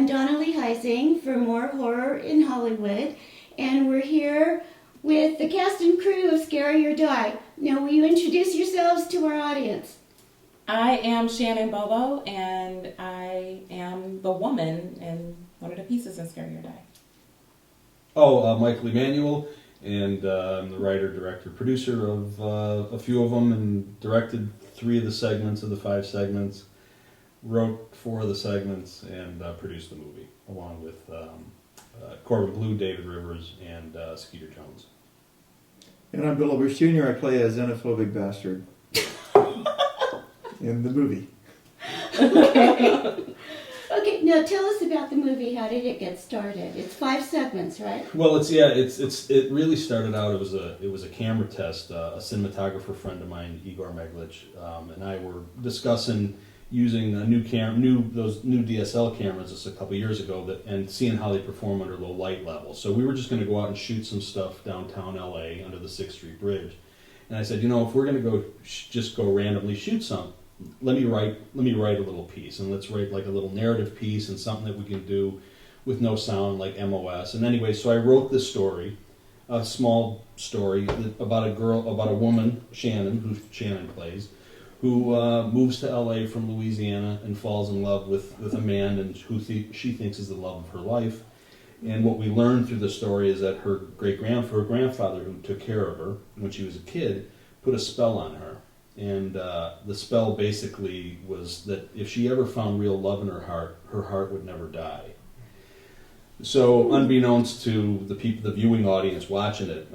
Dawna Lee Heising for More Horror in Hollywood, and we're here with the cast and crew of Scary or Die. Now, will you introduce yourselves to our audience? I am Shannon Bobo, and I am the woman in one of the pieces in Scary or Die. Michael Emanuel, and I'm the writer, director, producer of a few of them, and directed 3 of the segments of the 5 segments, wrote 4 of the segments, and produced the movie, along with Corbin Blue, David Rivers, and Skeeter Jones. And I'm Bill Oberst Jr. I play a xenophobic bastard in the movie. Okay, now tell us about the movie. How did it get started? It's 5 segments, right? Well, it really started out. It was a camera test. A cinematographer friend of mine, Igor Meglich, and I were discussing using a those new DSL cameras just a couple years ago, and seeing how they perform under low light levels. So we were just going to go out and shoot some stuff downtown LA under the 6th Street Bridge. And I said, if we're going to just go randomly shoot some, let me write a little piece, and let's write like a little narrative piece and something that we can do with no sound, like MOS. And anyway, so I wrote this story, a small story about a woman, Shannon, who Shannon plays, who moves to LA from Louisiana and falls in love with a man and who she thinks is the love of her life. And what we learn through the story is that her grandfather, who took care of her when she was a kid, put a spell on her. And the spell basically was that if she ever found real love in her heart would never die. So unbeknownst to the viewing audience watching it,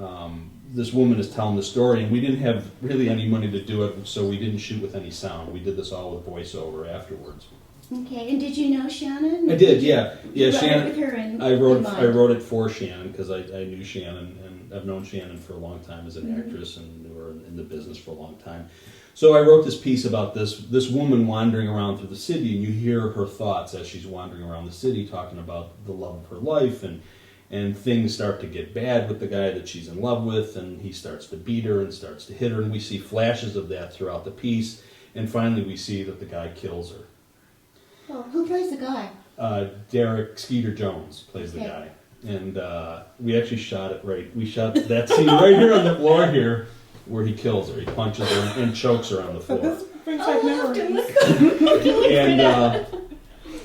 this woman is telling the story, and we didn't have really any money to do it, so we didn't shoot with any sound. We did this all with voiceover afterwards. Okay, and did you know Shannon? I did, yeah. You Shannon. wrote it with her in I mind. wrote it for Shannon because I knew Shannon, and I've known Shannon for a long time as an actress, and knew her in the business for a long time. So I wrote this piece about this woman wandering around through the city, and you hear her thoughts as she's wandering around the city, talking about the love of her life, and things start to get bad with the guy that she's in love with, and he starts to beat her and starts to hit her, and we see flashes of that throughout the piece, and finally we see that the guy kills her. Oh, who plays the guy? Derek Skeeter Jones plays the guy, and we actually shot it right. We shot that scene right here on the floor here, where he kills her. He punches her and chokes her on the floor. This brings back memories. And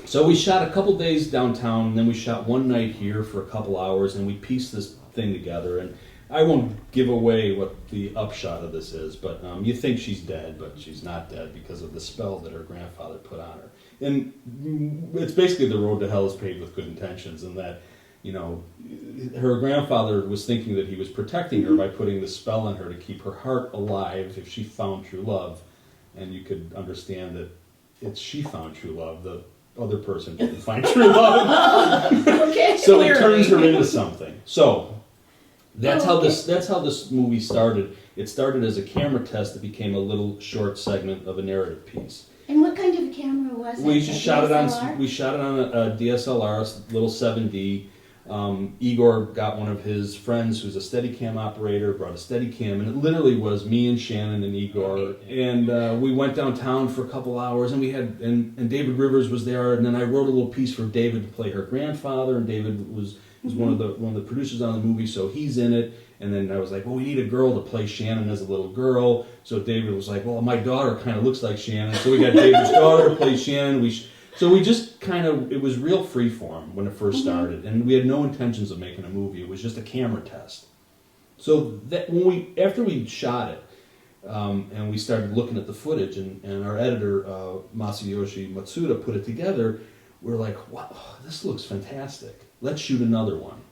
so we shot a couple days downtown, and then we shot one night here for a couple hours, and we pieced this thing together. And I won't give away what the upshot of this is, but you think she's dead, but she's not dead because of the spell that her grandfather put on her. And it's basically the road to hell is paved with good intentions, and that, her grandfather was thinking that he was protecting her by putting the spell on her to keep her heart alive if she found true love. And you could understand that she found true love. The other person didn't find true love. Okay. So Clearly. it turns her into something. So that's how this movie started. It started as a camera test that became a little short segment of a narrative piece. And what kind of a camera was it? We just shot it on DSLR? a DSLR, a little 7D. Igor got one of his friends who's a Steadicam operator, brought a Steadicam, and it literally was me and Shannon and Igor. And we went downtown for a couple hours, and and David Rivers was there, and then I wrote a little piece for David to play her grandfather, and David was one of the producers on the movie, so he's in it. And then I was like, well, we need a girl to play Shannon as a little girl. So David was like, well, my daughter kind of looks like Shannon. So we got David's daughter to play Shannon. So we just it was real freeform when it first started. And we had no intentions of making a movie. It was just a camera test. So that after we shot it, and we started looking at the footage, and our editor, Masayoshi Matsuda, put it together, we're like, wow, this looks fantastic. Let's shoot another one.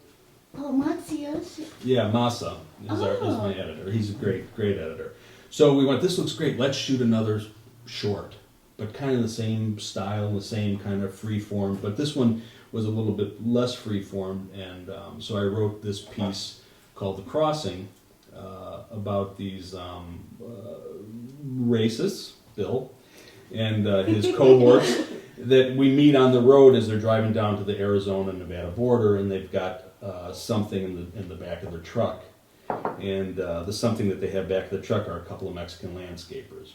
Oh, Matsuyoshi. Yeah, Masa is my editor. He's a great editor. So we went, this looks great. Let's shoot another short, but kind of the same style, the same kind of free form. But this one was a little bit less free form, and so I wrote this piece called The Crossing about these racists, Bill, and his cohorts that we meet on the road as they're driving down to the Arizona-Nevada border, and they've got something in the back of their truck. And the something that they have back of the truck are a couple of Mexican landscapers.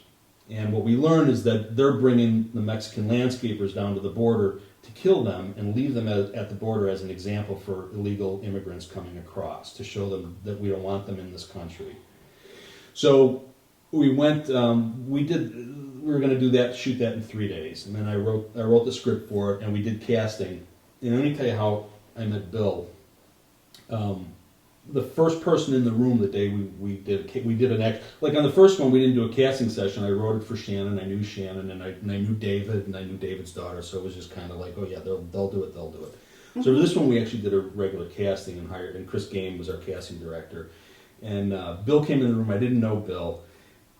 And what we learn is that they're bringing the Mexican landscapers down to the border to kill them and leave them at the border as an example for illegal immigrants coming across, to show them that we don't want them in this country. So we went, we were going to do that, shoot that in 3 days. And then I wrote the script for it, and we did casting. And let me tell you how I met Bill. The first person in the room the day we did an act, like on the first one we didn't do a casting session. I wrote it for Shannon. I knew Shannon, and I knew David, and I knew David's daughter. So it was just kind of like, oh yeah, they'll do it. So for this one we actually did a regular casting and Chris Game was our casting director. And Bill came in the room. I didn't know Bill,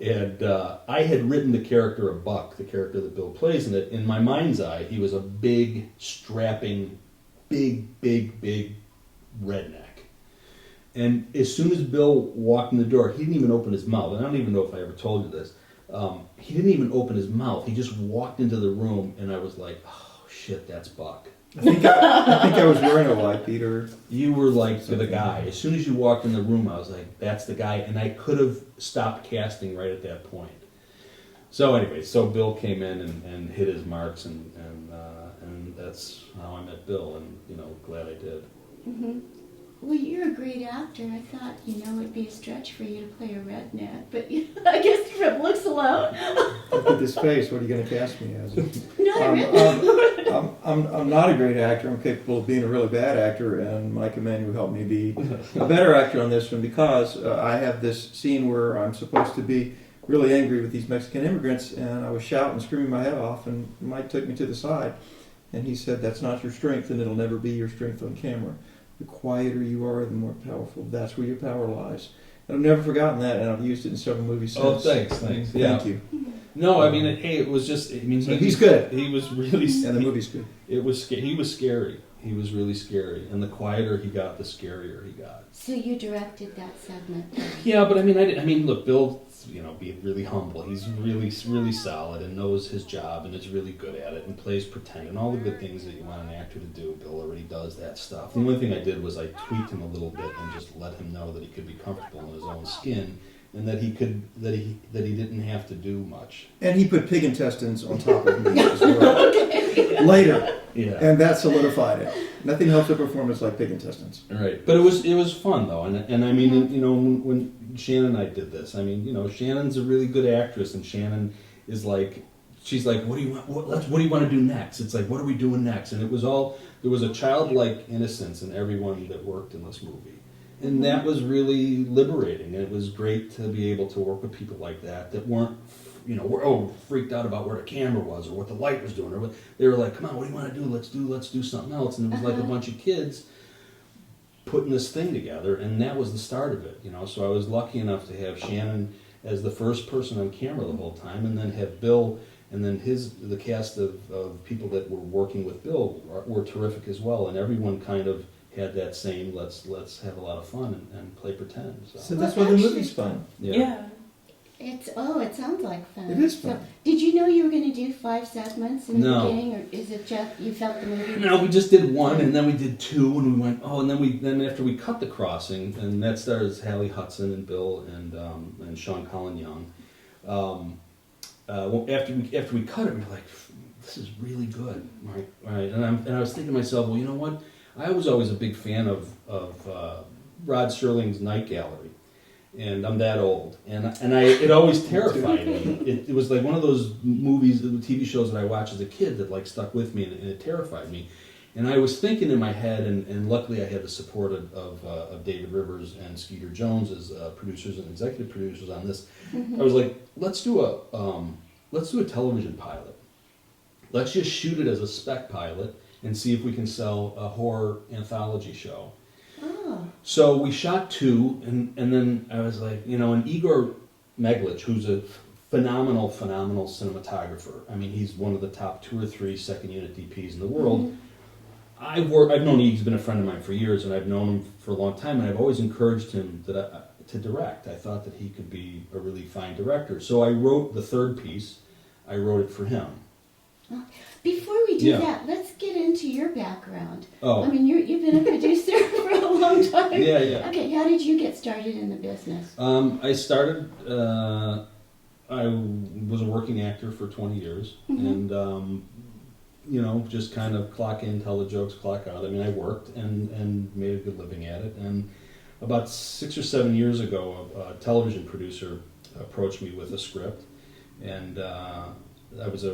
and I had written the character of Buck, the character that Bill plays in it. In my mind's eye, he was a big, strapping, big redneck. And as soon as Bill walked in the door, he didn't even open his mouth. And I don't even know if I ever told you this. He didn't even open his mouth. He just walked into the room, and I was like, oh, shit, that's Buck. I think I was wearing a white beater. You were like the guy. As soon as you walked in the room, I was like, that's the guy. And I could have stopped casting right at that point. So anyway, Bill came in and hit his marks, and that's how I met Bill, and, glad I did. Mm-hmm. Well, you're a great actor. I thought, it'd be a stretch for you to play a redneck, but I guess from looks alone. Look at this face. What are you going to cast me as? Not really. I'm not a great actor. I'm capable of being a really bad actor, and Michael Emanuel helped me be a better actor on this one because I have this scene where I'm supposed to be really angry with these Mexican immigrants, and I was shouting and screaming my head off, and Mike took me to the side, and he said, that's not your strength, and it'll never be your strength on camera. The quieter you are, the more powerful. That's where your power lies. And I've never forgotten that, and I've used it in several movies since. Oh, thanks. Yeah. Thank you. No, I mean, it was just. I mean, He's good. He was really. And the movie's good. He was scary. He was really scary, and the quieter he got, the scarier he got. So you directed that segment. Yeah, but I mean, look, Bill, being really humble. He's really solid and knows his job and is really good at it and plays pretend and all the good things that you want an actor to do. Bill already does that stuff. The only thing I did was I tweaked him a little bit and just let him know that he could be comfortable in his own skin and that he didn't have to do much. And he put pig intestines on top of me as well. Later. Yeah. And that solidified it. Nothing helps a performance like pig intestines. Right, but it was fun though, and I mean, when Shannon and I did this, I mean, Shannon's a really good actress, and Shannon is like, she's like, what do you want to do next? It's like, what are we doing next? And there was a childlike innocence in everyone that worked in this movie, and that was really liberating. And it was great to be able to work with people like that weren't, were freaked out about where the camera was or what the light was doing, or what they were like, come on, what do you want to do? Let's do something else. And it was like a bunch of kids putting this thing together, and that was the start of it. So I was lucky enough to have Shannon as the first person on camera the whole time, and then have Bill, and then the cast of people that were working with Bill were terrific as well, and everyone kind of had that same let's have a lot of fun and play pretend. So that's why the movie's fun. Yeah. It sounds like fun. It is fun. So, did you know you were going to do 5 segments in the No. beginning, or is it just you felt the movie? No, we just did one, and then we did 2, and we went, and then after we cut The Crossing, and that stars Hallie Hudson and Bill and Sean Colin Young. After we cut it, we were like, this is really good, right? And I was thinking to myself, well, you know what? I was always a big fan of Rod Serling's Night Gallery. And I'm that old, and it always terrified me. It was like one of those movies, TV shows that I watched as a kid that like stuck with me, and it terrified me. And I was thinking in my head, and luckily I had the support of David Rivers and Skeeter Jones as producers and executive producers on this. Mm-hmm. I was like, let's do a television pilot. Let's just shoot it as a spec pilot and see if we can sell a horror anthology show. Oh. So we shot 2, and then I was like, and Igor Meglich, who's a phenomenal cinematographer. I mean, he's one of the top 2 or 3 second unit DPs in the world. Mm-hmm. I've known he's been a friend of mine for years, and I've known him for a long time, and I've always encouraged him to direct. I thought that he could be a really fine director. So I wrote the 3rd piece. I wrote it for him. Before we do that, let's get into your background. Oh. I mean, you've been a producer for a long time. Yeah. Okay, how did you get started in the business? I started, I was a working actor for 20 years, mm-hmm. just kind of clock in, tell the jokes, clock out. I mean, I worked and made a good living at it. And about 6 or 7 years ago, a television producer approached me with a script, and I was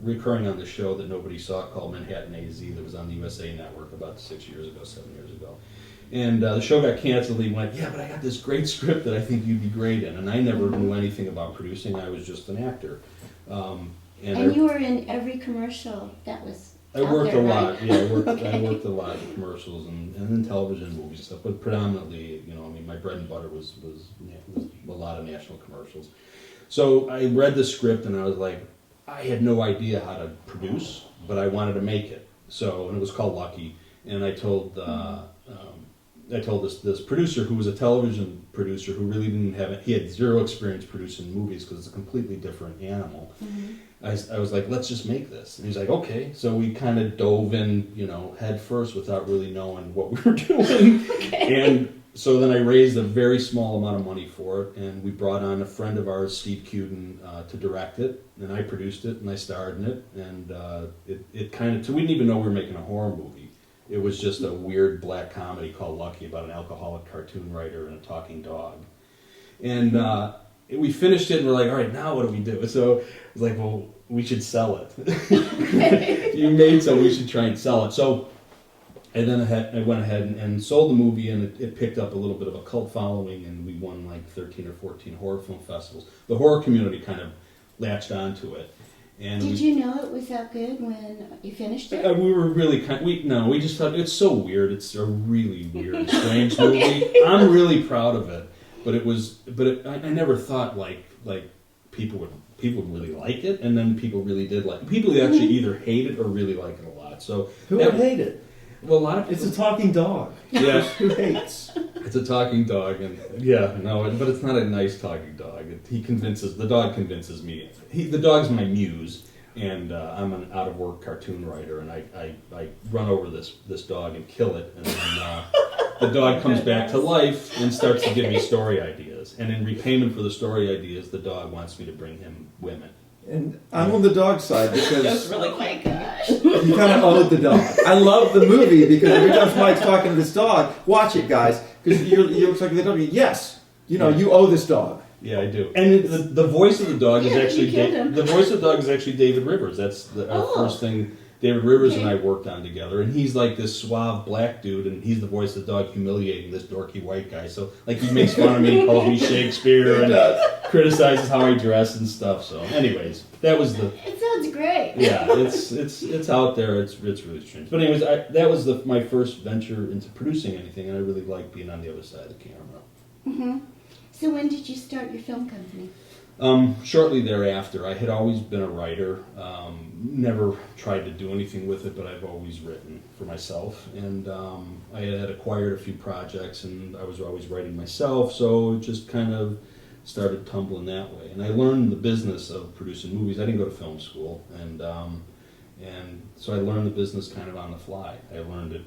recurring on the show that nobody saw called Manhattan AZ that was on the USA Network about 7 years ago. And the show got canceled. He went, yeah, but I got this great script that I think you'd be great in. And I never knew anything about producing. I was just an actor. And you were in every commercial that was I worked there, a right? lot. Yeah, I worked Okay. a lot in commercials and in television, movies and stuff. But predominantly, my bread and butter was a lot of national commercials. So I read the script and I was like, I had no idea how to produce, but I wanted to make it. So, and it was called Lucky. And I told this producer who was a television producer who really didn't have he had zero experience producing movies because it's a completely different animal. Mm-hmm. I was like, let's just make this. And he's like, okay. So we kind of dove in, head first without really knowing what we were doing. Okay. And so then I raised a very small amount of money for it, and we brought on a friend of ours, Steve Cuden, to direct it, and I produced it, and I starred in it, and it kind of, so we didn't even know we were making a horror movie. It was just a weird black comedy called Lucky about an alcoholic cartoon writer and a talking dog. And we finished it, and we're like, all right, now what do we do? So it was like, well, we should sell it. You made so we should try and sell it. So and then I went ahead and sold the movie, and it picked up a little bit of a cult following, and we won like 13 or 14 horror film festivals. The horror community kind of latched onto it. And Did you know it was that good when you finished it? we were really we just thought it's so weird. It's a really weird, strange movie. I'm really proud of it, but I never thought like people would really like it, and then people really did like. People actually either hate it or really like it a lot. So Who would hate it? Well, a lot of It's people, a talking dog. yeah. Who hates? It's a talking dog, and but it's not a nice talking dog. The dog convinces me. The dog's my muse, and I'm an out-of-work cartoon writer, and I run over this dog and kill it, and then the dog comes back to life and starts to give me story ideas. And in repayment for the story ideas, the dog wants me to bring him women. And I'm on the dog side because Oh my gosh. you kind of owed the dog. I love the movie because every time Mike's talking to this dog, watch it, guys, because you're talking to the dog. Yes, you owe this dog. Yeah, I do. And the voice of the dog is Yeah, actually you killed him. the voice of the dog is actually David Rivers. That's our first thing David Rivers and I Okay. worked on together. And he's like this suave black dude, and he's the voice of the dog humiliating this dorky white guy. So like he makes fun of me, calls me Shakespeare, and criticizes how I dress and stuff. So anyways, that was the It sounds great. yeah. It's out there. It's really strange. But anyways, that was my first venture into producing anything, and I really like being on the other side of the camera. Mm-hmm. So when did you start your film company? Shortly thereafter, I had always been a writer. Never tried to do anything with it, but I've always written for myself. And I had acquired a few projects, and I was always writing myself, so it just kind of started tumbling that way. And I learned the business of producing movies. I didn't go to film school, and so I learned the business kind of on the fly. I learned it,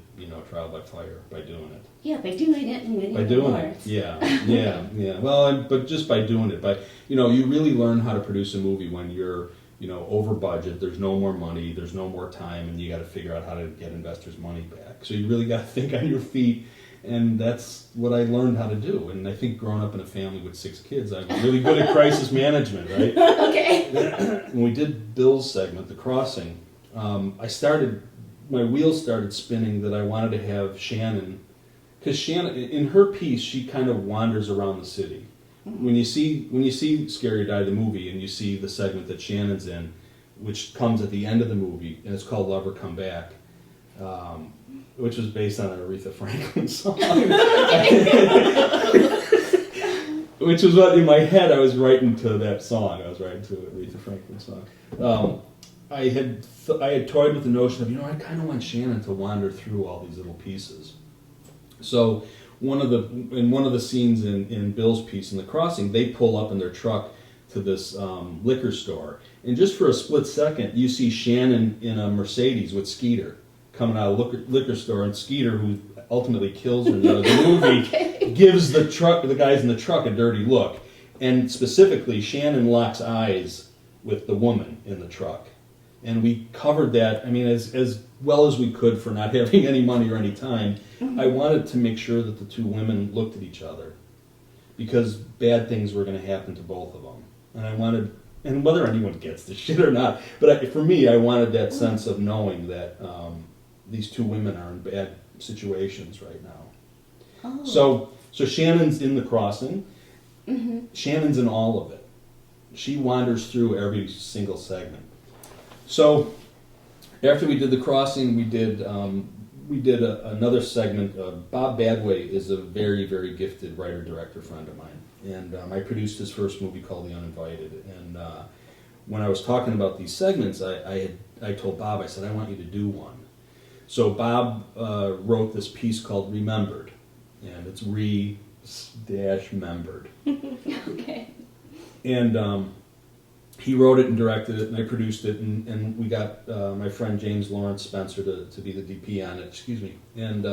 trial by fire, by doing it. Yeah, by doing it and winning By doing awards. it, yeah. Well, but just by doing it, you really learn how to produce a movie when you're, over budget. There's no more money, there's no more time, and you got to figure out how to get investors' money back. So you really got to think on your feet, and that's what I learned how to do. And I think growing up in a family with 6 kids, I'm really good at crisis management, right? Okay. When we did Bill's segment, The Crossing, my wheels started spinning that I wanted to have Shannon. Because Shannon, in her piece, she kind of wanders around the city. When you see Scary Die the movie, and you see the segment that Shannon's in, which comes at the end of the movie, and it's called Love Her Come Back, which was based on an Aretha Franklin song. Which was what in my head I was writing to that song. I was writing to an Aretha Franklin song. I had toyed with the notion of I kind of want Shannon to wander through all these little pieces. So one of the scenes in Bill's piece in The Crossing, they pull up in their truck to this liquor store, and just for a split second, you see Shannon in a Mercedes with Skeeter coming out of a liquor store, and Skeeter, who ultimately kills her in the movie, gives the guys in the truck a dirty look, and specifically Shannon locks eyes with the woman in the truck. And we covered that, I mean, as well as we could for not having any money or any time. I wanted to make sure that the two women looked at each other, because bad things were going to happen to both of them. And I wanted, and whether anyone gets this shit or not, but for me, I wanted that sense of knowing that these two women are in bad situations right now. Oh. So Shannon's in The Crossing. Shannon's in all of it. She wanders through every single segment. So after we did The Crossing, we did another segment. Bob Badway is a very, very gifted writer-director friend of mine. And I produced his first movie called The Uninvited. And when I was talking about these segments, I told Bob, I said, I want you to do one. So Bob wrote this piece called Remembered. And it's re-membered. Okay. And he wrote it and directed it, and I produced it, and we got my friend James Lawrence Spencer to be the DP on it, excuse me. And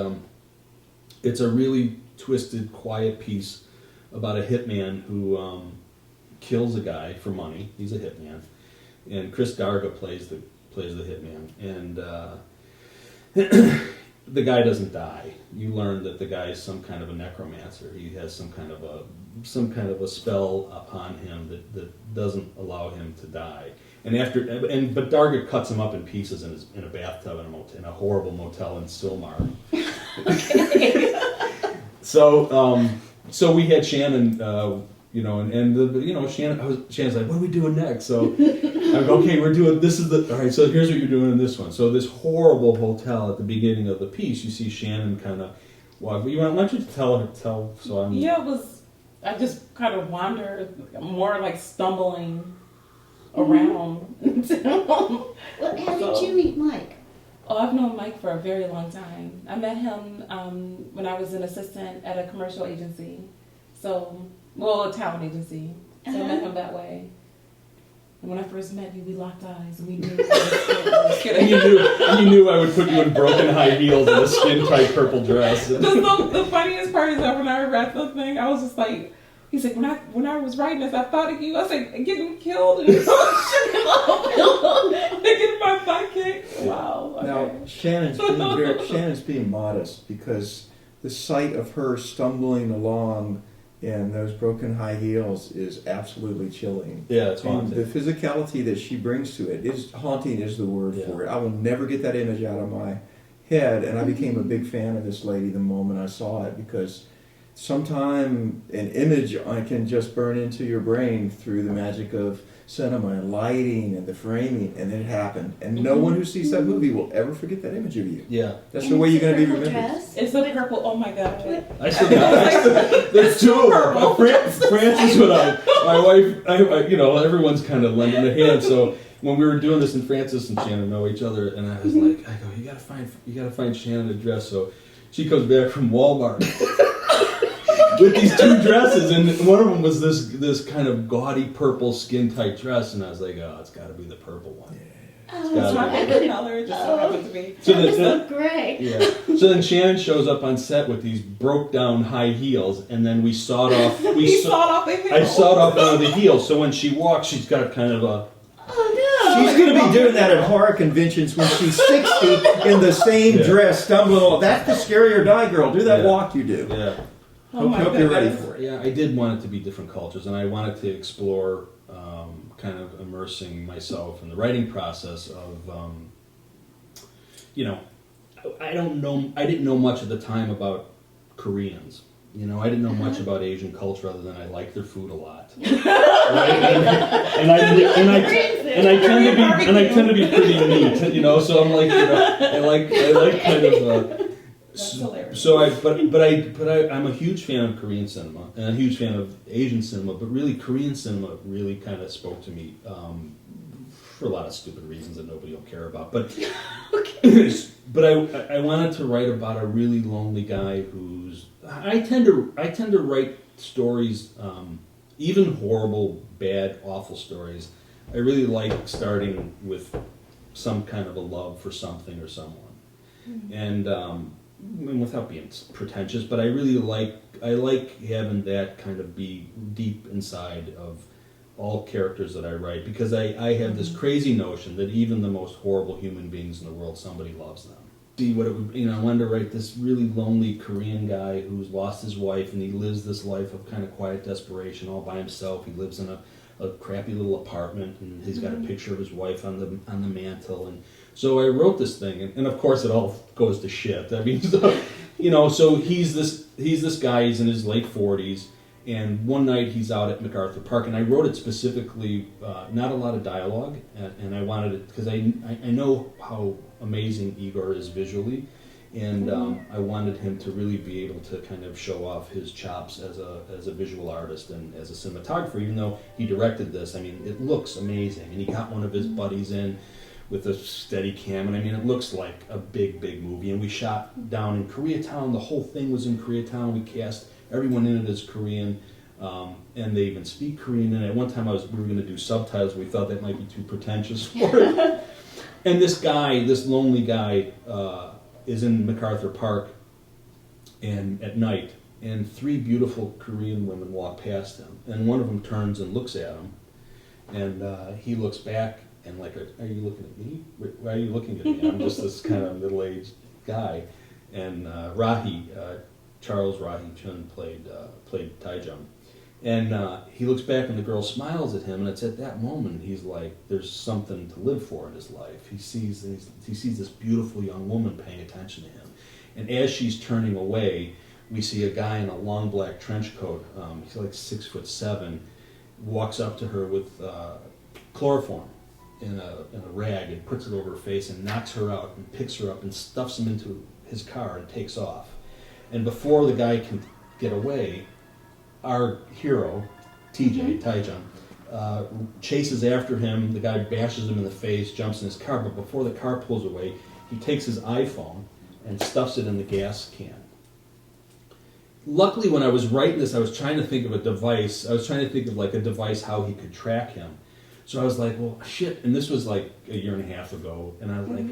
it's a really twisted, quiet piece about a hitman who kills a guy for money. He's a hitman. And Chris Darga plays the hitman. And the guy doesn't die. You learn that the guy is some kind of a necromancer. He has some kind of a spell upon him that doesn't allow him to die. But Darga cuts him up in pieces in a bathtub in a horrible motel in Silmar. So we had Shannon, Shannon's like, what are we doing next? So I go, okay, all right, so here's what you're doing in this one. So this horrible hotel at the beginning of the piece, you see Shannon kind of walk. Why don't you tell, so I'm... Yeah, I just kind of wandered, more like stumbling around. Well, how did you meet Mike? Oh, I've known Mike for a very long time. I met him when I was an assistant at a commercial agency. A talent agency. So I met him that way. And when I first met you, we locked eyes and we knew. And you knew I would put you in broken high heels and a skin-tight purple dress. The funniest part is that when I read the thing, I was just like, he's like, when I was writing this, I thought of you. I was like, getting killed and getting my butt kicked. Wow. Okay. Now, Shannon's being modest, because the sight of her stumbling along in those broken high heels is absolutely chilling. Yeah, it's And haunting. the physicality that she brings to it is haunting, is the word for it. I will never get that image out of my head, and I became a big fan of this lady the moment I saw it, because sometime an image can just burn into your brain through the magic of cinema and lighting and the framing, and it happened. And no one who sees that movie will ever forget that image of you. Yeah. That's the way you're going to be remembered. Dress? It's a purple, oh my God. I still got there's two of them. Francis went out. My wife, everyone's kind of lending a hand. So when we were doing this, and Francis and Shannon know each other, and I was like, you gotta find Shannon a dress. So she comes back from Walmart with these two dresses, and one of them was this kind of gaudy purple skin-tight dress, and I was like, oh, it's got to be the purple one. Oh, It's my favorite color, it just so happened to be. So that look great. Yeah. So then Shannon shows up on set with these broke-down high heels, and then we sawed off. He sawed off the heel. I sawed off one of the heels, so when she walks, she's got kind of a... Oh no! She's going to be doing that at horror conventions when she's 60 in the same dress, stumbling along. That's the Scary or Die girl. Do that walk you do. Yeah. Hope you're ready for it. Yeah, I did want it to be different cultures, and I wanted to explore kind of immersing myself in the writing process of, I didn't know much at the time about Koreans. I didn't know much about Asian culture other than I like their food a lot. Right? And I tend to be pretty neat, So I'm like, I like kind of. That's hilarious. So I'm a huge fan of Korean cinema and a huge fan of Asian cinema, but really Korean cinema really kind of spoke to me for a lot of stupid reasons that nobody will care about. But but I wanted to write about a really lonely guy who's I tend to write stories, even horrible, bad, awful stories. I really like starting with some kind of a love for something or someone, and without being pretentious, but I really like having that kind of be deep inside of all characters that I write, because I have this crazy notion that even the most horrible human beings in the world, somebody loves them. See what it would, I wanted to write this really lonely Korean guy who's lost his wife, and he lives this life of kind of quiet desperation all by himself. He lives in a crappy little apartment, and he's got a picture of his wife on the mantle, and so I wrote this thing, and of course it all goes to shit. I mean, so he's this guy. He's in his late 40s. And one night he's out at MacArthur Park, and I wrote it specifically, not a lot of dialogue, and I wanted it because I know how amazing Igor is visually, and I wanted him to really be able to kind of show off his chops as a visual artist and as a cinematographer. Even though he directed this, I mean, it looks amazing, and he got one of his buddies in with a steady cam, and I mean, it looks like a big movie. And we shot down in Koreatown. The whole thing was in Koreatown. We cast everyone in it is Korean, and they even speak Korean. And at one time we were going to do subtitles. We thought that might be too pretentious for it. And this lonely guy, is in MacArthur Park, and at night, and 3 beautiful Korean women walk past him, and one of them turns and looks at him, and he looks back and like, "Are you looking at me? Why are you looking at me? I'm just this kind of middle-aged guy." And Charles Rahi Chun played Taejung, and he looks back and the girl smiles at him, and it's at that moment he's like, there's something to live for in his life. He sees this beautiful young woman paying attention to him, and as she's turning away, we see a guy in a long black trench coat. He's like 6'7", walks up to her with chloroform in a rag and puts it over her face and knocks her out and picks her up and stuffs him into his car and takes off. And before the guy can get away, our hero, Taejung, chases after him. The guy bashes him in the face, jumps in his car, but before the car pulls away, he takes his iPhone and stuffs it in the gas can. Luckily, when I was writing this, I was trying to think of a device. I was trying to think of like a device how he could track him. So I was like, well, shit. And this was like a year and a half ago. And I was like,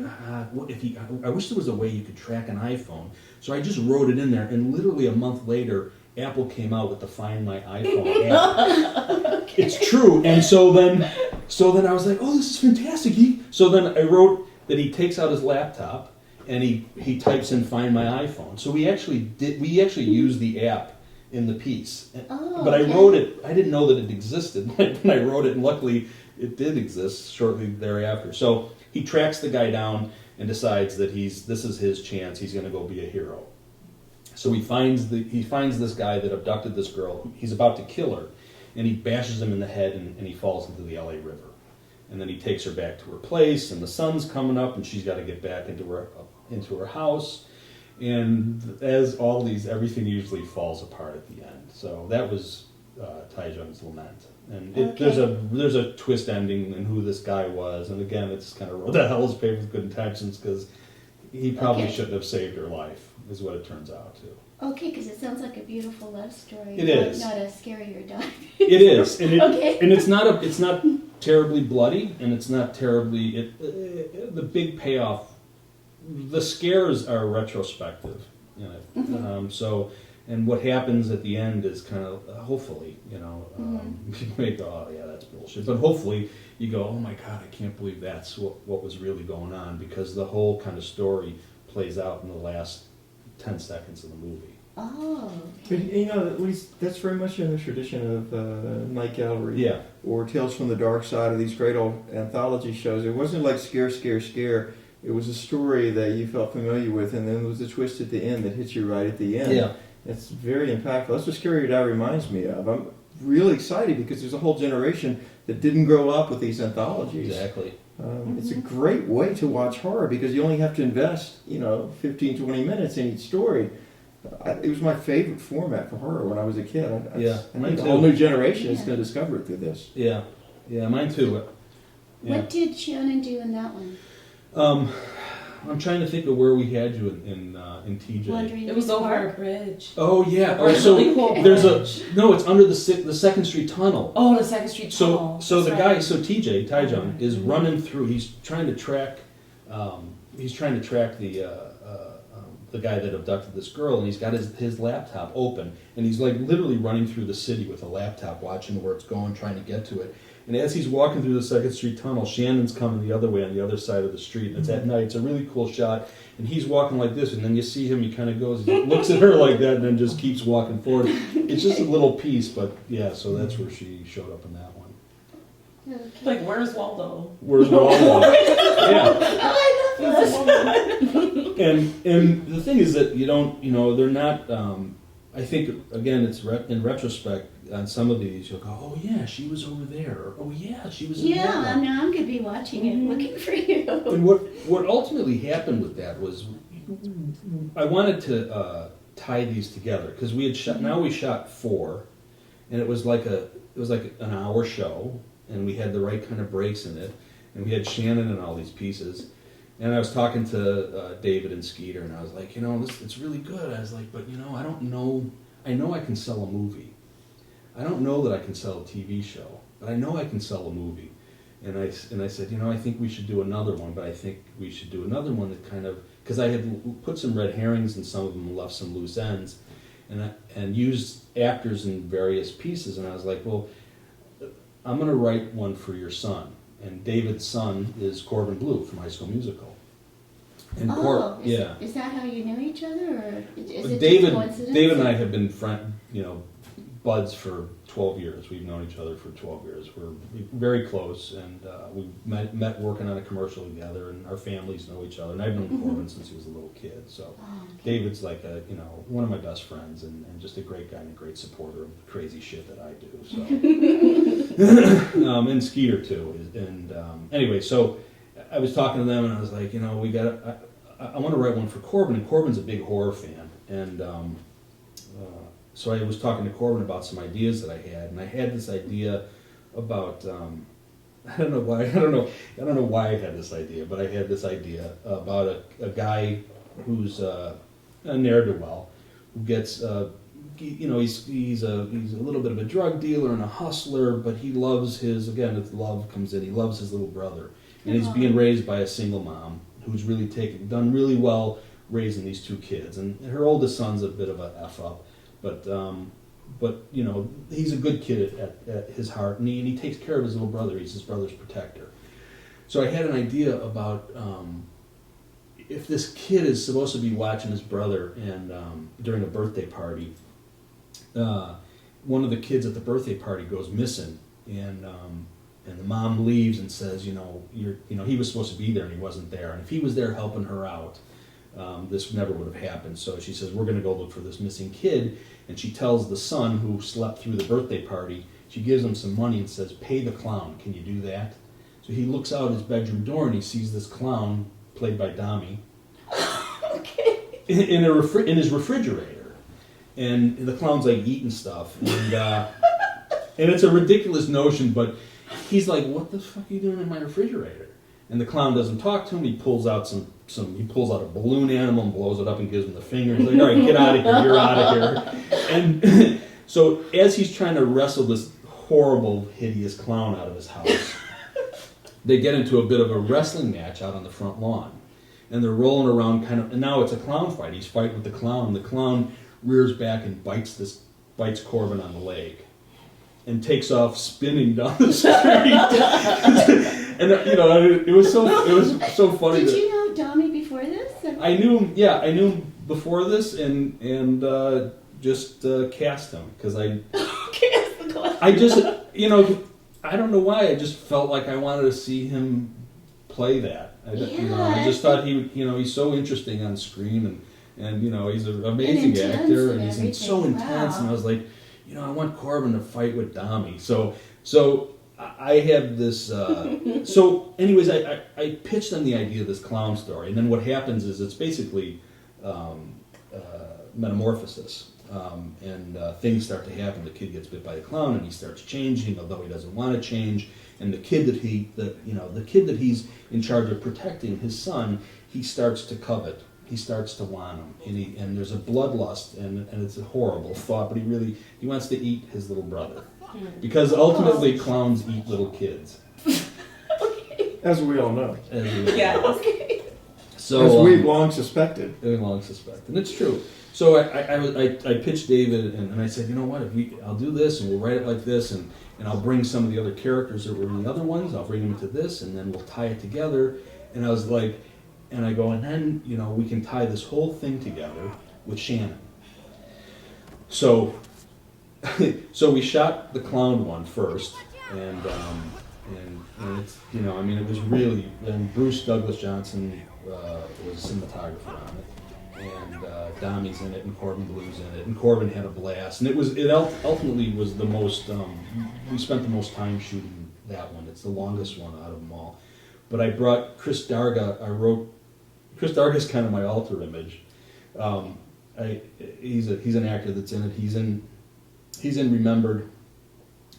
what if I wish there was a way you could track an iPhone. So I just wrote it in there. And literally a month later, Apple came out with the Find My iPhone app. Okay. It's true. And so then I was like, oh, this is fantastic. So then I wrote that he takes out his laptop and he types in Find My iPhone. So we actually used the app in the piece. But I wrote it, I didn't know that it existed when I wrote it, and luckily it did exist shortly thereafter. So he tracks the guy down and decides that this is his chance. He's going to go be a hero. So he finds this guy that abducted this girl. He's about to kill her, and he bashes him in the head, and he falls into the LA River. And then he takes her back to her place, and the sun's coming up, and she's got to get back into her house. And as everything usually falls apart at the end. So that was Taejung's Lament. And there's a twist ending in who this guy was. And again, it's kind of wrote the hell is paved with good intentions, because he probably shouldn't have saved her life, is what it turns out to. Okay, because it sounds like a beautiful love story. It is. Not a scary or die. It is. And Okay. And it's not terribly bloody, and it's not terribly... the big payoff... The scares are retrospective in it. Mm-hmm. And what happens at the end is kind of, hopefully, you may go, oh yeah, that's bullshit. But hopefully you go, oh my God, I can't believe that's what was really going on, because the whole kind of story plays out in the last 10 seconds of the movie. Oh. Okay. But, at least that's very much in the tradition of Night Gallery. Yeah. Or Tales from the Dark Side, of these great old anthology shows. It wasn't like scare. It was a story that you felt familiar with, and then there was a twist at the end that hits you right at the end. Yeah. It's very impactful. That's what Scary or Die reminds me of. I'm really excited because there's a whole generation that didn't grow up with these anthologies. Exactly. It's a great way to watch horror because you only have to invest, 15, 20 minutes in each story. It was my favorite format for horror when I was a kid. I think a whole new generation is going to discover it through this. Yeah, mine too. Yeah. What did Shannon do in that one? I'm trying to think of where we had you in TJ. Wandering It was in the over park? a bridge. Oh yeah. Or So really cool there's bridge. it's under the 2nd Street Tunnel. Oh, the 2nd Street Tunnel. So the That's guy, right. TJ Taejung is running through. He's trying to track. The the guy that abducted this girl, and he's got his laptop open, and he's like literally running through the city with a laptop, watching where it's going, trying to get to it. And as he's walking through the 2nd Street tunnel, Shannon's coming the other way on the other side of the street, and it's at night. It's a really cool shot, and he's walking like this, and then you see him, he kind of goes, he looks at her like that, and then just keeps walking forward. It's just a little piece, but yeah, so that's where she showed up in that one. Okay. Like, where's Waldo? Where's Waldo? Yeah. Oh, I love this. And the thing is that they're not, I think, again, it's in retrospect, on some of these, you'll go, oh yeah, she was over there, or oh yeah, she was in that Yeah, one. now I'm going to be watching it, looking for you. And what ultimately happened with that was, I wanted to tie these together, because we had shot, now we shot 4, and it was like an hour show, and we had the right kind of breaks in it, and we had Shannon and all these pieces. And I was talking to David and Skeeter, and I was like, it's really good. I was like, but I don't know. I know I can sell a movie. I don't know that I can sell a TV show, but I know I can sell a movie. And I said, I think we should do another one, but I think we should do another one that kind of, because I had put some red herrings in some of them and left some loose ends, and used actors in various pieces. And I was like, well, I'm going to write one for your son. And David's son is Corbin Blue from High School Musical. And Is that how you knew each other, or is it David, just coincidence? David and I have been buds for 12 years. We've known each other for 12 years. We're very close, and we met working on a commercial together, and our families know each other. And I've known Corbin since he was a little kid. So David's like one of my best friends, and just a great guy and a great supporter of the crazy shit that I do. So, and Skeeter too. And anyway, so I was talking to them, and I was like, we got. I want to write one for Corbin, and Corbin's a big horror fan, and. So I was talking to Corbin about some ideas that I had, and I had this idea about I don't know why I had this idea, but I had this idea about a guy who's a ne'er-do-well who gets he's a little bit of a drug dealer and a hustler, but he loves love comes in. He loves his little brother, and he's being raised by a single mom who's really done really well raising these 2 kids, and her oldest son's a bit of a f up. But he's a good kid at his heart, and he takes care of his little brother. He's his brother's protector. So I had an idea about if this kid is supposed to be watching his brother, and during a birthday party, one of the kids at the birthday party goes missing, and the mom leaves and says, he was supposed to be there and he wasn't there, and if he was there helping her out, this never would have happened. So she says, we're going to go look for this missing kid. And she tells the son who slept through the birthday party, she gives him some money and says, pay the clown. Can you do that? So he looks out his bedroom door and he sees this clown, played by Dami, in his refrigerator. And the clown's like eating stuff. And it's a ridiculous notion, but he's like, what the fuck are you doing in my refrigerator? And the clown doesn't talk to him. He pulls out he pulls out a balloon animal and blows it up and gives him the finger. He's like, all right, get out of here. You're out of here. And so as he's trying to wrestle this horrible, hideous clown out of his house, they get into a bit of a wrestling match out on the front lawn. And they're rolling around and now it's a clown fight. He's fighting with the clown. The clown rears back and bites Corbin on the leg and takes off spinning down the street. And it was so funny. Did you know Dami before this? I knew him. Yeah, I knew him before this, and just cast him because I just I don't know why, I just felt like I wanted to see him play that. I just thought he's so interesting on screen, and he's an amazing actor, and he's so intense, and I was like, I want Corbin to fight with Dami. So I had this. So, anyways, I pitched them the idea of this clown story, and then what happens is it's basically metamorphosis, and things start to happen. The kid gets bit by the clown, and he starts changing, although he doesn't want to change. And the kid that he's in charge of protecting, his son, he starts to covet. He starts to want him, and there's a bloodlust, and it's a horrible thought, but he wants to eat his little brother. Because ultimately clowns eat little kids. Okay. As we all know. Yeah. Okay. So as we've long suspected. long suspect, and it's true. So I pitched David, and I said, you know what, I'll do this, and we'll write it like this, and I'll bring some of the other characters that were in the other ones, I'll bring them into this, and then we'll tie it together. And I was like, and I go, and then, we can tie this whole thing together with Shannon. So, so we shot the clown one first, and it's, it was really, and Bruce Douglas Johnson was a cinematographer on it. And Domi's in it, and Corbin Blue's in it, and Corbin had a blast. And it ultimately was the most, we spent the most time shooting that one. It's the longest one out of them all. But I brought Chris Darga. Chris Darga's kind of my alter image. He's an actor that's in it. He's in Remembered.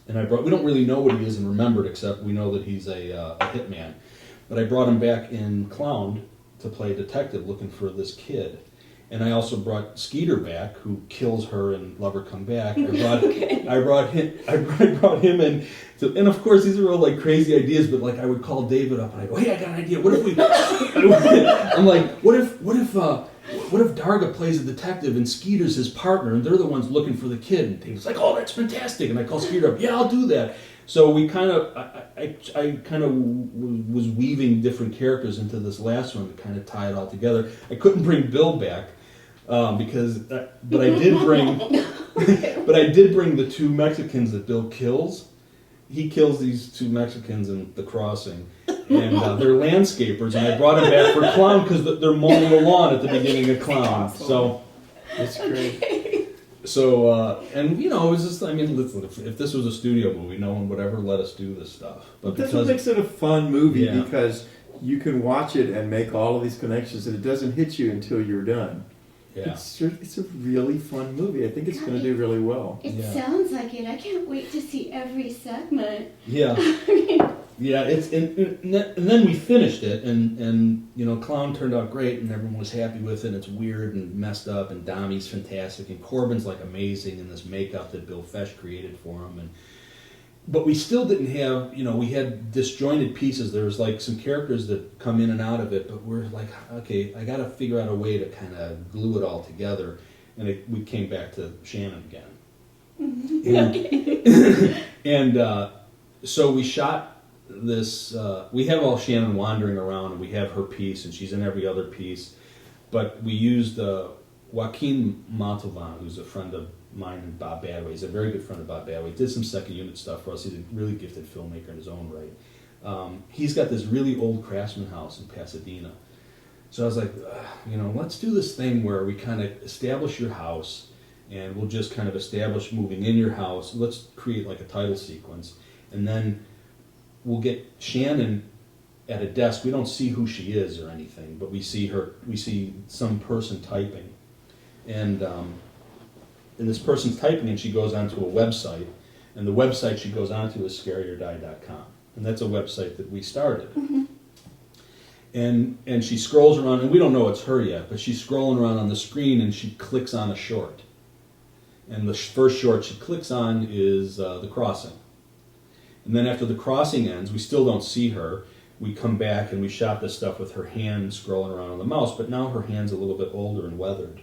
And we don't really know what he is in Remembered, except we know that he's a hitman. But I brought him back in Clowned to play a detective looking for this kid. And I also brought Skeeter back, who kills her and Lover Come Back. I brought him in, and of course these are all like crazy ideas. But like I would call David up and I go, "Hey, I got an idea. What if we?" I'm like, "What if Darga plays a detective and Skeeter's his partner, and they're the ones looking for the kid?" And David's like, "Oh, that's fantastic!" And I call Skeeter up, "Yeah, I'll do that." So we kind of, I kind of was weaving different characters into this last one to kind of tie it all together. I couldn't bring Bill back but I did bring, but I did bring the two Mexicans that Bill kills. He kills these two Mexicans in The Crossing, and they're landscapers. And I brought them back for Clown because they're mowing the lawn at the beginning of Clown. So That's great. So, and it was just, listen, if this was a studio movie, no one would ever let us do this stuff. But That's what makes it a fun movie, Yeah. because you can watch it and make all of these connections, and it doesn't hit you until you're done. Yeah. It's a really fun movie. I think it's going to do really well. It Yeah. sounds like it. I can't wait to see every segment. Yeah. Yeah, and then we finished it, and Clown turned out great, and everyone was happy with it. And it's weird and messed up, and Domi's fantastic, and Corbin's like amazing in this makeup that Bill Fesh created for him. But we still didn't have, we had disjointed pieces. There was like some characters that come in and out of it, but we're like, okay, I got to figure out a way to kind of glue it all together. And we came back to Shannon again. And so we shot this, we have all Shannon wandering around, and we have her piece, and she's in every other piece. But we used Joaquin Montalvan, who's a friend of mine and Bob Badway. He's a very good friend of Bob Badway. Did some second unit stuff for us. He's a really gifted filmmaker in his own right. He's got this really old Craftsman house in Pasadena. So I was like, let's do this thing where we kind of establish your house, and we'll just kind of establish moving in your house. Let's create like a title sequence, and then we'll get Shannon at a desk. We don't see who she is or anything, but we see her. We see some person typing, and this person's typing, and she goes onto a website, and the website she goes onto is scareyourdie.com, and that's a website that we started. Mm-hmm. And she scrolls around, and we don't know it's her yet, but she's scrolling around on the screen, and she clicks on a short, and the first short she clicks on is The Crossing. And then after The Crossing ends, we still don't see her. We come back and we shot this stuff with her hand scrolling around on the mouse, but now her hand's a little bit older and weathered.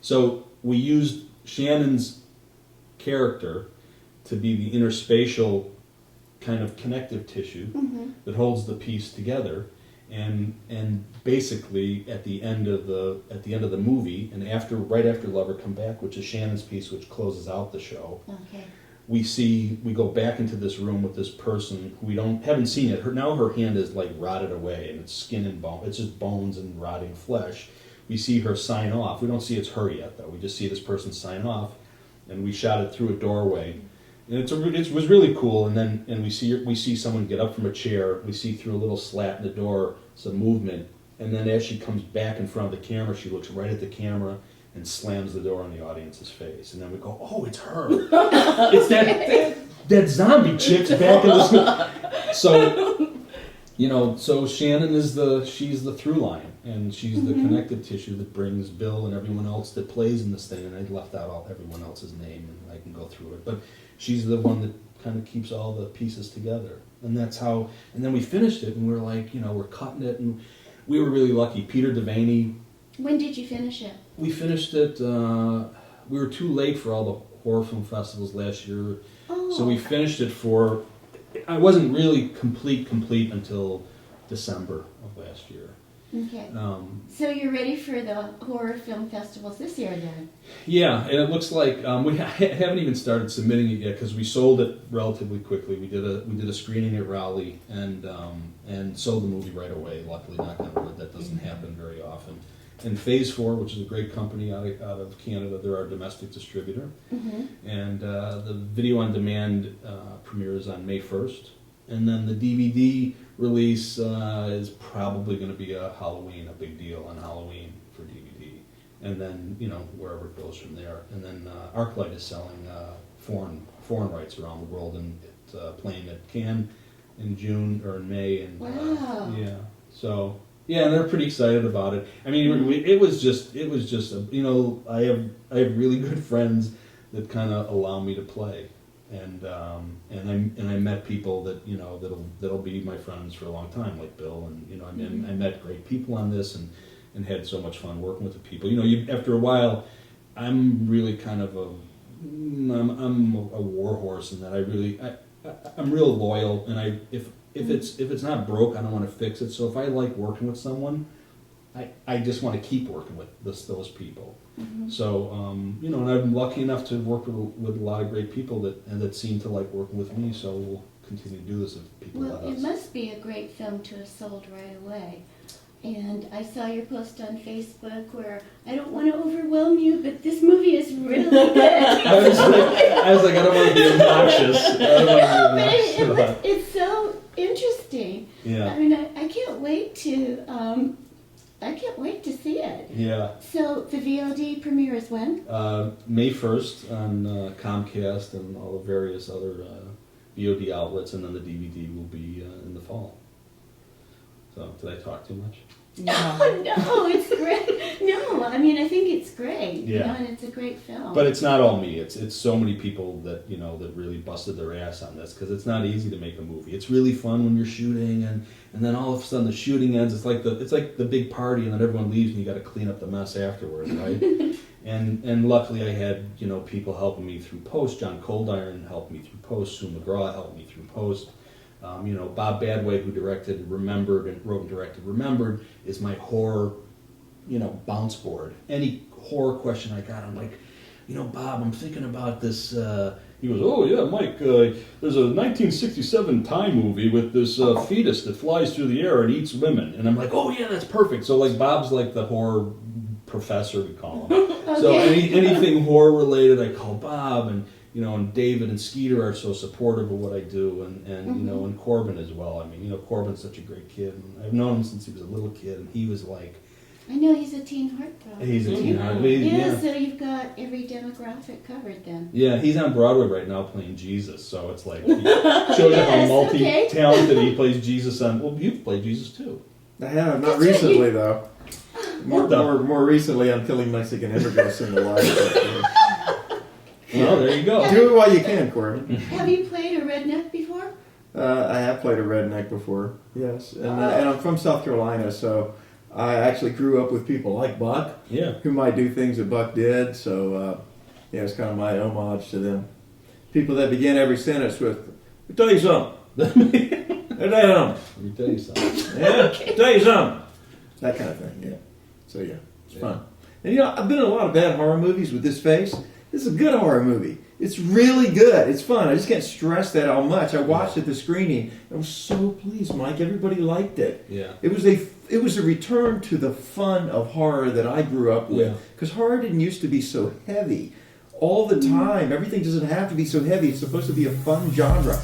So we used Shannon's character to be the interspatial kind of connective tissue that holds the piece together, and basically at the end of the movie, and right after Lover Come Back, which is Shannon's piece, which closes out the show. Okay. We go back into this room with this person who we haven't seen yet. Now her hand is like rotted away, and it's skin and bone. It's just bones and rotting flesh. We see her sign off. We don't see it's her yet, though. We just see this person sign off, and we shot it through a doorway, and it was really cool. And we see someone get up from a chair. We see through a little slat in the door some movement, and then as she comes back in front of the camera, she looks right at the camera and slams the door on the audience's face. And then we go, oh, it's her. It's that zombie chick's back in the So, so Shannon she's the through line, and she's the connective tissue that brings Bill and everyone else that plays in this thing. And I left out everyone else's name, and I can go through it. But she's the one that kind of keeps all the pieces together. And that's how, and then we finished it, and we're like, we're cutting it, and we were really lucky. Peter Devaney. When did you finish it? We finished it. We were too late for all the horror film festivals last year, so we finished it for. I wasn't really complete until December of last year. Okay. So you're ready for the horror film festivals this year, then? Yeah, and it looks like we haven't even started submitting it yet because we sold it relatively quickly. We did a screening at Raleigh and sold the movie right away. Luckily, knock on wood, that doesn't happen very often. And Phase 4, which is a great company out of Canada, they're our domestic distributor. Mm-hmm. And the video on demand premieres on May 1st. And then the DVD release is probably going to be a big deal on Halloween for DVD. And then, wherever it goes from there. And then ArcLight is selling foreign rights around the world, and it's playing at Cannes in June or in May. And wow. Yeah. So... yeah, and they're pretty excited about it. I mean, it was just, I have really good friends that kind of allow me to play, and I met people that that'll be my friends for a long time, like Bill, and I met great people on this, and had so much fun working with the people. After a while, I'm really kind of I'm a warhorse in that I'm real loyal, and if it's not broke, I don't want to fix it. So if I like working with someone, I just want to keep working with those people. Mm-hmm. So and I'm lucky enough to work with a lot of great people that seem to like working with me. So we'll continue to do this if people let us. Well, it must be a great film to have sold right away. And I saw your post on Facebook where I don't want to overwhelm you, but this movie is really good. I was like, I don't want to be obnoxious. But it's so interesting. Yeah. I mean, I can't wait to see it. Yeah. So the VOD premiere is when? May 1st on Comcast and all the various other VOD outlets, and then the DVD will be in the fall. So, did I talk too much? No. Oh, no, it's great. No, I mean, I think it's great. Yeah. And it's a great film. But it's not all me. It's so many people that that really busted their ass on this, because it's not easy to make a movie. It's really fun when you're shooting, and then all of a sudden the shooting ends. It's like the big party, and then everyone leaves, and you got to clean up the mess afterwards, right? and luckily I had people helping me through post. John Coldiron helped me through post. Sue McGraw helped me through post. Bob Badway, who directed Remembered and wrote and directed Remembered, is my horror, bounce board. Any horror question I got, I'm like, Bob, I'm thinking about this. He goes, oh yeah, Mike, there's a 1967 Thai movie with this fetus that flies through the air and eats women. And I'm like, oh yeah, that's perfect. So like Bob's like the horror professor, we call him. Okay. So anything horror related, I call Bob, and David and Skeeter are so supportive of what I do, and and Corbin as well. I mean, Corbin's such a great kid, and I've known him since he was a little kid, and he was like... I know, he's a teen heartthrob. He's a teen heartthrob. Yeah, so you've got every demographic covered then. Yeah, he's on Broadway right now playing Jesus, so it's like, he shows you how multi-talented he plays Jesus on... Well, you've played Jesus too. I have, not recently though. More recently, I'm killing Mexican immigrants in the life. Well, there you go. Do it while you can, Corbin. Have you played a redneck before? I have played a redneck before, yes. And I'm from South Carolina, so I actually grew up with people like Buck, who might do things that Buck did. So, it's kind of my homage to them. People that begin every sentence with, "Let me tell you something." Let me tell you something. Yeah, tell you something. That kind of thing, yeah. So, it's fun. And, I've been in a lot of bad horror movies with this face. This is a good horror movie. It's really good. It's fun. I just can't stress that how much. I watched it, the screening. I was so pleased, Mike. Everybody liked it. Yeah. It was a return to the fun of horror that I grew up with. Because horror didn't used to be so heavy all the time. Everything doesn't have to be so heavy. It's supposed to be a fun genre.